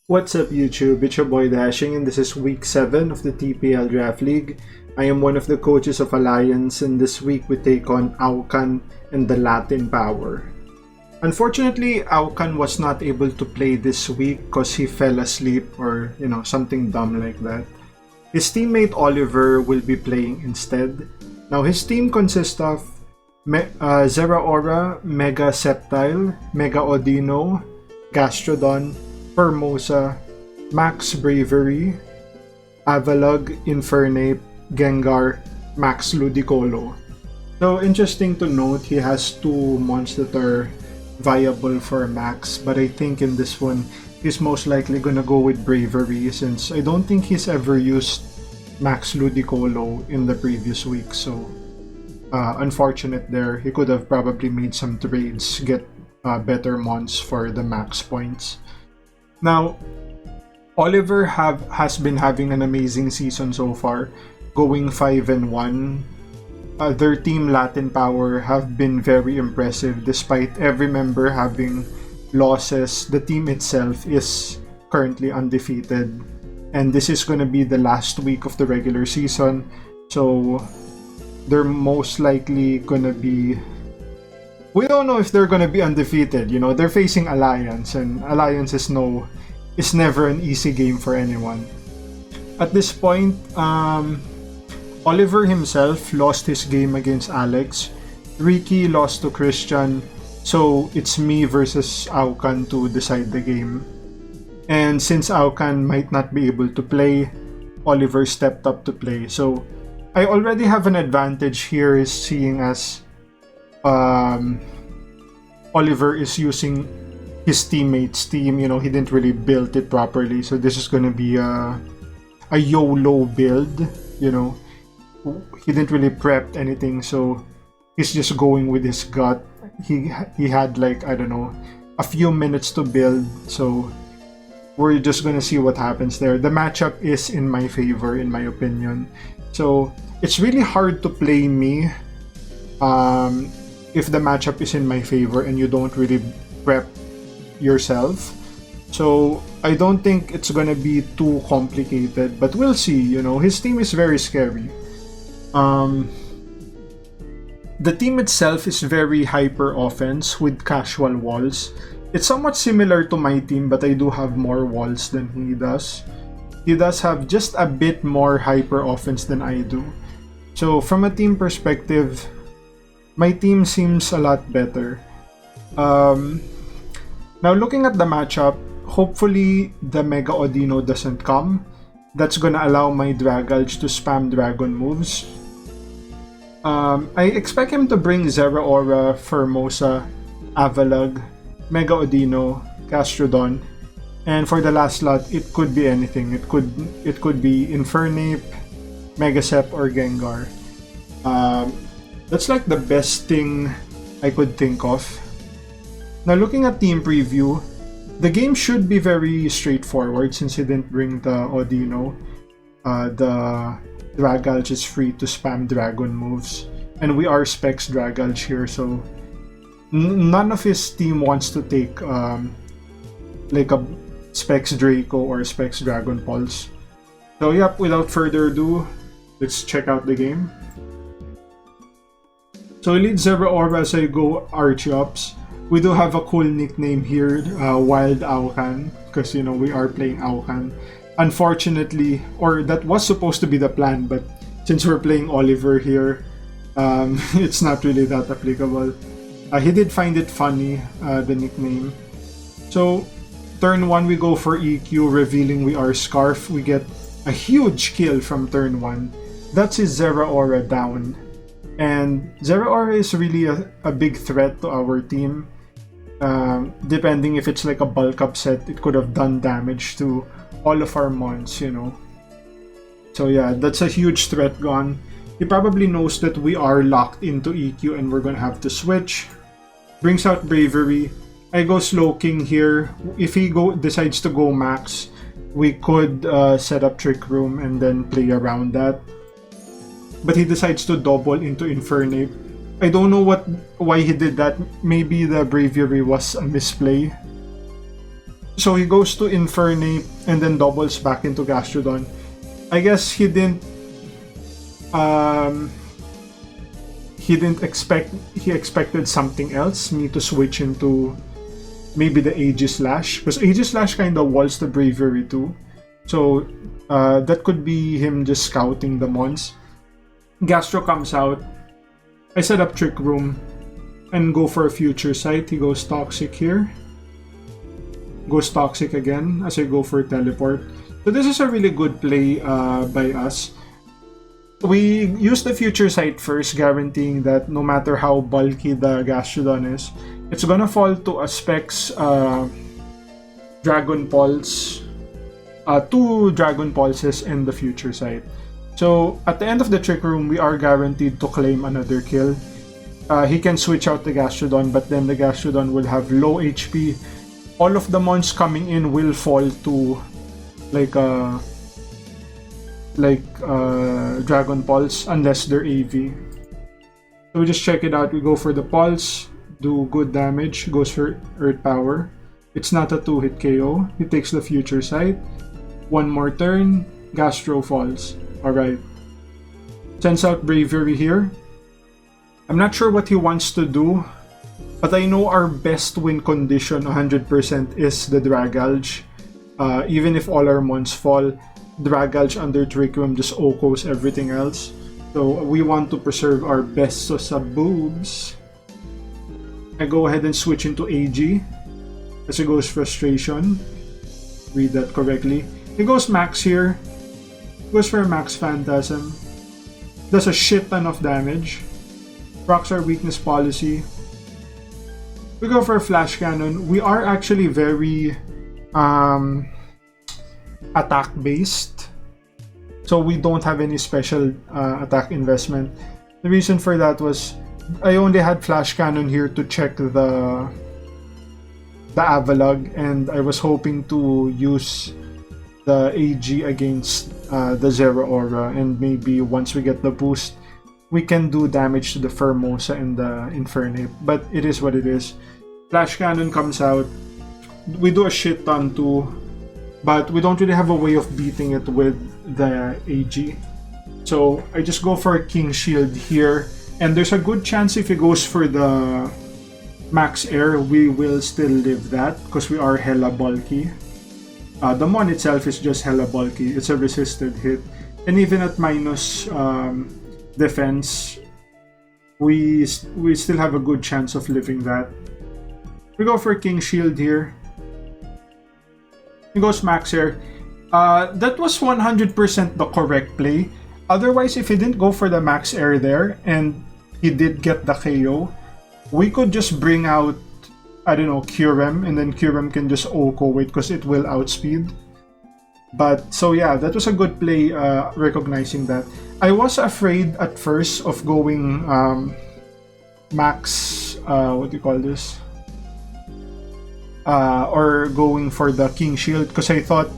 What's up YouTube, it's your boy Dashing and this is week 7 of the TPL Draft League. I am one of the coaches of Alliance and this week we take on Aucan and the Latin Power. Unfortunately, Aucan was not able to play this week because he fell asleep or something dumb like that. His teammate Oliver will be playing instead. Now his team consists of Zeraora, Mega Septile, Mega Odino, Gastrodon, Formosa, Max Bravery, Avalug, Infernape, Gengar, Max Ludicolo. So interesting to note, he has two mons that are viable for Max, but I think in this one, he's most likely gonna go with Bravery since I don't think he's ever used Max Ludicolo in the previous week, so unfortunate there. He could have probably made some trades, get better mons for the max points. Now, Oliver has been having an amazing season so far, going 5-1. Their team Latin Power have been very impressive despite every member having losses. The team itself is currently undefeated, and this is going to be the last week of the regular season, so they're most likely going to be, we don't know if they're gonna be undefeated. They're facing Alliance, and Alliance is never an easy game for anyone. At this point, Oliver himself lost his game against Alex. Ricky lost to Christian, so it's me versus Aucan to decide the game. And since Aucan might not be able to play, Oliver stepped up to play. So I already have an advantage here, seeing as Oliver is using his teammate's team. He didn't really build it properly, so this is gonna be a YOLO build. He didn't really prep anything, so he's just going with his gut. He had like, I don't know, a few minutes to build, so we're just gonna see what happens there. The matchup is in my favor, in my opinion, so it's really hard to play me if the matchup is in my favor and you don't really prep yourself. So I don't think it's gonna be too complicated, but we'll see. His team is very scary. The team itself is very hyper offense with casual walls. It's somewhat similar to my team, but I do have more walls than he does. He does have just a bit more hyper offense than I do. So from a team perspective, my team seems a lot better. Now looking at the matchup, hopefully the Mega Odino doesn't come. That's gonna allow my Dragalge to spam dragon moves. I expect him to bring Zeraora, Formosa, Avalug, Mega Odino, Gastrodon, and for the last slot, it could be anything. It could be Infernape, Megasep, or Gengar. That's like the best thing I could think of. Now looking at team preview, the game should be very straightforward since he didn't bring the Odino. The Dragalge is free to spam dragon moves, and we are Specs Dragalge here, so none of his team wants to take like a Specs Draco or Specs Dragon Pulse. So yep, without further ado, let's check out the game. So I lead Zeraora as I go Archeops. We do have a cool nickname here, Wild Aucan, because we are playing Aucan. Unfortunately, or that was supposed to be the plan, but since we're playing Oliver here, it's not really that applicable. He did find it funny, the nickname. So turn 1 we go for EQ, revealing we are Scarf. We get a huge kill from turn 1. That's his Zeraora down. And Zeraora is really a big threat to our team. Depending if it's like a bulk upset, it could have done damage to all of our mons, So yeah, that's a huge threat gone. He probably knows that we are locked into EQ and we're gonna have to switch. Brings out Bravery. I go Slow King here. If he decides to go max, we could set up Trick Room and then play around that. But he decides to double into Infernape. I don't know why he did that. Maybe the Bravery was a misplay. So he goes to Infernape and then doubles back into Gastrodon. I guess he didn't he expected something else, me to switch into maybe the Aegislash, because Aegislash kind of walls the Bravery too. So that could be him just scouting the mons. Gastro comes out. I set up Trick Room and go for a Future Sight. He goes Toxic here. Goes Toxic again as I go for Teleport. So this is a really good play by us. We use the Future Sight first, guaranteeing that no matter how bulky the Gastrodon is, it's gonna fall to a Specs Dragon Pulse, 2 Dragon Pulses and the Future Sight. So at the end of the Trick Room, we are guaranteed to claim another kill. He can switch out the Gastrodon, but then the Gastrodon will have low HP. All of the mons coming in will fall to like Dragon Pulse unless they're AV. So we just check it out. We go for the Pulse, do good damage, goes for Earth Power. It's not a 2-hit KO. He takes the Future Sight. One more turn, Gastro falls. Alright. Sends out Bravery here. I'm not sure what he wants to do, but I know our best win condition 100% is the Dragalge. Even if all our mons fall, Dragalge under Trick Room just OKOs everything else. So we want to preserve our best sa boobs. I go ahead and switch into AG. As he goes Frustration. Read that correctly. He goes Max here. Goes for a Max Phantasm. Does a shit ton of damage. Rocks our weakness policy. We go for a Flash Cannon. We are actually very attack based, so we don't have any special attack investment. The reason for that was I only had Flash Cannon here to check the Avalugg, and I was hoping to use the AG against the Zero Aura, and maybe once we get the boost we can do damage to the Formosa and the Infernape, but it is what it is. Flash Cannon comes out. We do a shit ton too, but we don't really have a way of beating it with the AG. So I just go for a King Shield here, and there's a good chance if he goes for the Max Air, we will still live that because we are hella bulky. The Mon itself is just hella bulky. It's a resisted hit, and even at minus defense, we still have a good chance of living that. We go for King Shield here. He goes Max Air. That was 100% the correct play. Otherwise, if he didn't go for the Max Air there and he did get the KO, we could just bring out, I don't know, Curem, and then Curem can just OHKO it because it will outspeed. But so yeah, that was a good play, recognizing that. I was afraid at first of going max, what do you call this? Or going for the King Shield because I thought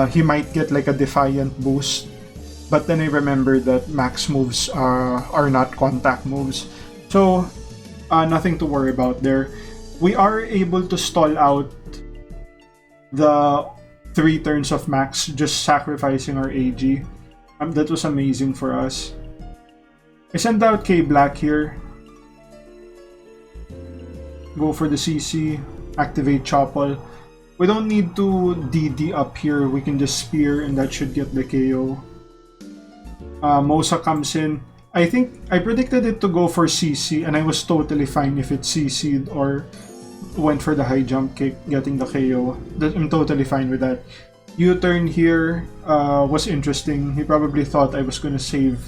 he might get like a Defiant boost. But then I remembered that max moves are not contact moves. So nothing to worry about there. We are able to stall out the 3 turns of max, just sacrificing our AG. That was amazing for us. I sent out K Black here. Go for the CC. Activate Choppal. We don't need to DD up here. We can just Spear and that should get the KO. Mosa comes in. I think I predicted it to go for CC and I was totally fine if it CC'd or went for the high jump kick, getting the KO. I'm totally fine with that. U-turn here was interesting. He probably thought I was gonna save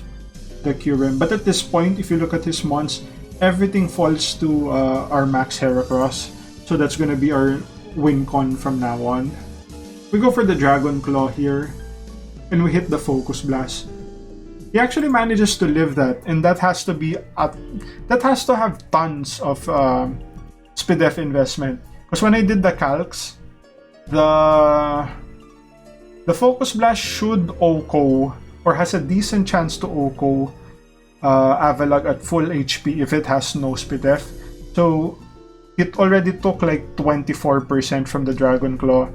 the Curem. But at this point, if you look at his mons, everything falls to our Max Heracross. So that's gonna be our win con from now on. We go for the Dragon Claw here. And we hit the Focus Blast. He actually manages to live that, and that has to be that has to have tons of SPDEF investment. Because when I did the calcs, the Focus Blast should OHKO or has a decent chance to OHKO Avalugg at full HP if it has no SPDEF. So it already took like 24% from the Dragon Claw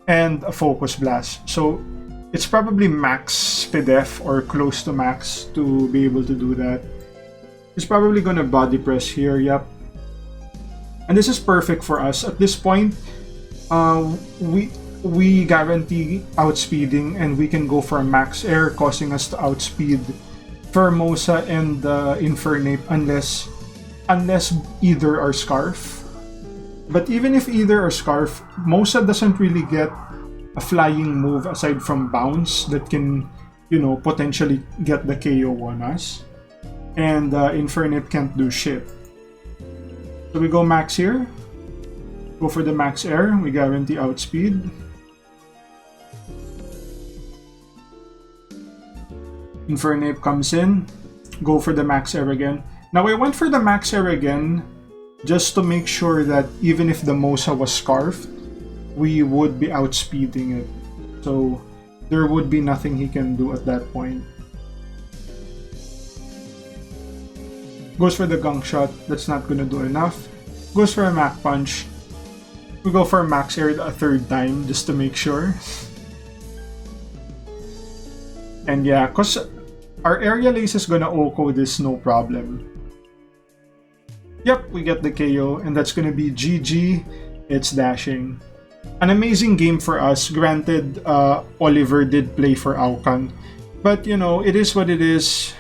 and a Focus Blast. So it's probably max Pidef or close to max to be able to do that. It's probably gonna body press here, yep. And this is perfect for us. At this point, we guarantee outspeeding and we can go for a max air, causing us to outspeed Formosa and Infernape unless either are Scarf. But even if either are Scarf, Mosa doesn't really get a flying move aside from Bounce that can, you know, potentially get the KO on us. And Infernape can't do shit. So we go max here. Go for the max air. We guarantee outspeed. Infernape comes in. Go for the max air again. Now I went for the max air again just to make sure that even if the Mosa was Scarfed, we would be outspeeding it. So there would be nothing he can do at that point. Goes for the Gunk Shot. That's not gonna do enough. Goes for a Mach Punch. We go for a max air a third time just to make sure. And yeah, cause our Aerial Ace is gonna OHKO this no problem. Yep, we get the KO, and that's gonna be GG. It's dashing. An amazing game for us. Granted, Oliver did play for Aucan, but you know, it is what it is.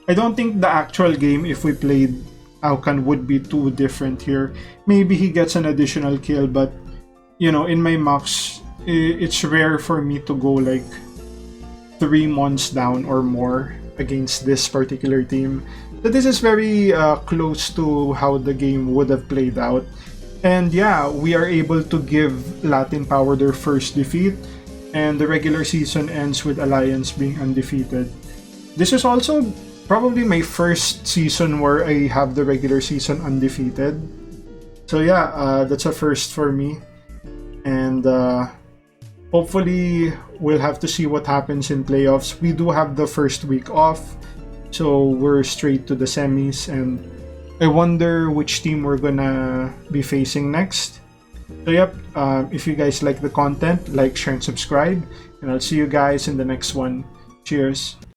I don't think the actual game, if we played Aucan, would be too different here. Maybe he gets an additional kill, but you know, in my mocks, it's rare for me to go like 3 months down or more against this particular team. So this is very close to how the game would have played out. And yeah, we are able to give Latin Power their first defeat, and the regular season ends with Alliance being undefeated. This is also probably my first season where I have the regular season undefeated. So yeah, that's a first for me. And hopefully we'll have to see what happens in playoffs. We do have the first week off, so we're straight to the semis, and I wonder which team we're gonna be facing next. So yep, if you guys like the content, like, share, and subscribe, and I'll see you guys in the next one. Cheers!